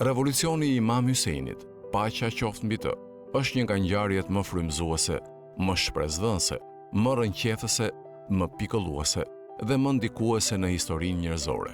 Revolucioni i Imam Hysejnit, paqja qoftë mbi të, është një nga ngjarjet më frymëzuese, më shpresdhënëse, më rënqethëse, më pikëlluese dhe më ndikuese në historinë njerëzore.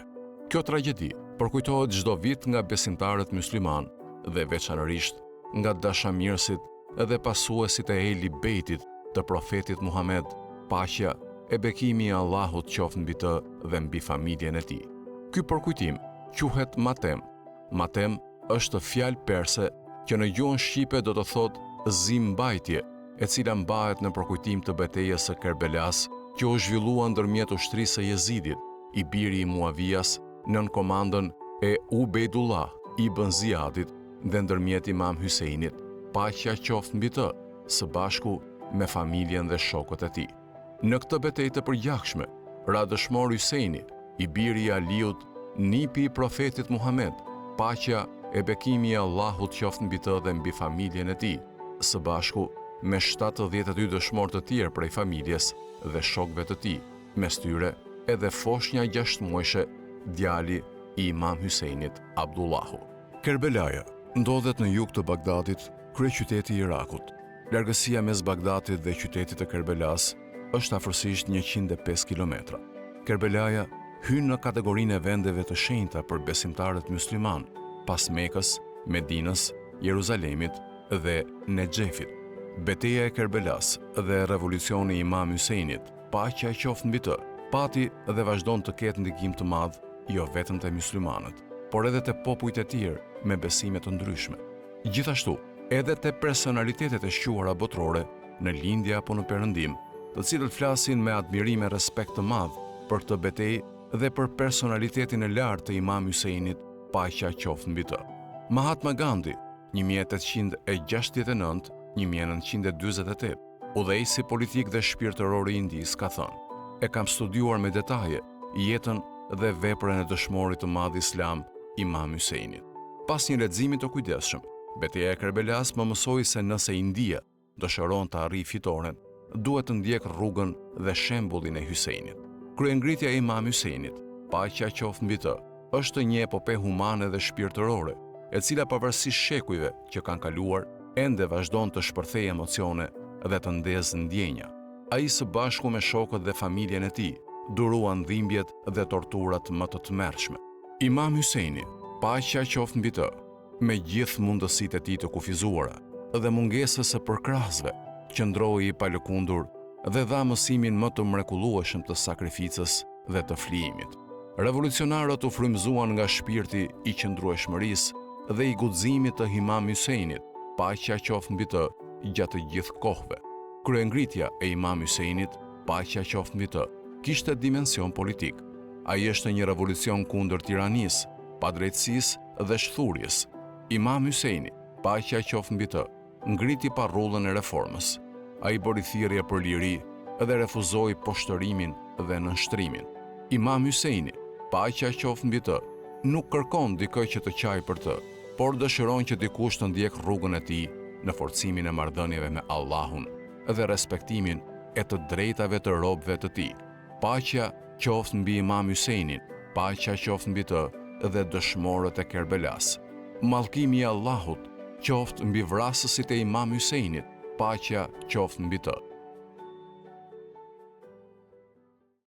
Kjo tragjedi përkujtohet çdo vit nga besimtarët mysliman dhe veçanërisht nga dashamirësit dhe pasuesit e Ehli Bejtit të profetit Muhammed, paqja e bekimi i Allahut qoftë mbi të dhe mbi familjen e tij. Ky përkujtim quhet matem. Matem është fjalë perse që në gjuhën shqipe do të thotë zimbajtje, e cila mbahet në përkujtim të betejës së Kerbelas, që u zhvillua ndërmjet ushtrisë së Jezidit, i biri i Muavijas, nën komandën e Ubejdullah ibn Ziyadit dhe ndërmjet Imam Hysejnit, paqja qoftë mbi të, së bashku me familjen dhe shokët e tij. Në këtë betejë të përgjithshme, ra dëshmor Hysejni, i biri i Aliut, nipi i profetit Muhammed, paqja e bekimi i Allahut qoftë mbi të dhe mbi familjen e tij, së bashku me 72 dëshmor të tjerë prej familjes dhe shokëve të tij, mes tyre edhe foshnja 6 muajshe, djali i Imam Hysejnit, Abdullahu. Kerbelaja ndodhet në jug të Bagdadit, kryeqyteti i Irakut. Largësia mes Bagdadit dhe qytetit të Kerbelas është afërsisht 105 kilometra. Kerbelaja hyn në kategorinë e vendeve të shenjta për besimtarët mysliman, pas Mekës, Medinës, Jeruzalemit dhe Nexhefit. Betejë e Kerbelas dhe revolucioni i Imam Hysejnit, paqja qoftë mbi të, pati dhe vazhdon të ketë ndikim të madh jo vetëm te myslimanët, por edhe te popujt e tjerë me besime të ndryshme. Gjithashtu, edhe te personalitetet e shquara botërore në lindje apo në perëndim, të cilët flasin me admirim e respekt të madh për këtë betejë dhe për personalitetin e lartë të Imam Hysejnit, paqja qoftë mbi të. Mahatma Gandhi, 1869-1948, udhëheqësi politik dhe shpirtëror i Indisë, ka thënë: "E kam studiuar me detaje jetën dhe veprën e dëshmorit të madh islam, Imam Hysejnit." Pas një leximi të kujdesshëm, betejë e Kerbelas më mësoi se nëse India dëshiron të arrijë fitoren, duhet të ndjek rrugën dhe shembullin e Hysejnit. Kryengritja e Imam Hysejnit, paqja qoftë mbi të, është një epope humane dhe shpirtërore, e cila pavarësisht shekujve që kanë kaluar, ende vazhdon të shpërthejë emocione dhe të ndezë ndjenja. Ai së bashku me shokët dhe familjen e tij duruan dhimbjet dhe torturat më të tmerrshme. Imam Hysejni, paqja qoftë mbi të, me gjithë mundësitë e tij të kufizuara dhe mungesës së përkrahësve, qëndroi i palëkundur dhe dha mësimin më të mrekullueshëm të sakrificës dhe të flijimit. Revolucionarët u frymëzuan nga shpirti i qëndrueshmërisë dhe i guximit të Imam Hysejnit, paqja qoftë mbi të, gjatë gjithë kohëve. Kryengritja e Imam Hysejnit, paqja qoftë mbi të, kishte dimension politik. Ai është një revolucion kundër tiranisë, padrejtësisë dhe shthurjes. Imam Hysejni, paqja qoftë mbi të, ngriti parrullën e reformës. Ai bëri thirrje për liri dhe refuzoi poshtërimin dhe nënshtrimin. Imam Hysejni, paqja qoftë mbi të, nuk kërkon dikë që të qajë për të, por dëshiron që dikush të ndjek rrugën e tij në forcimin e marrëdhënieve me Allahun dhe respektimin e të drejtave të robëve të tij. Paqja qoftë mbi Imam Hysejnin, paqja qoftë mbi të dhe dëshmorët e Kerbelas. Mallkimi i Allahut qoftë mbi vrasësit e Imam Hysejnit, paqja qoftë mbi të.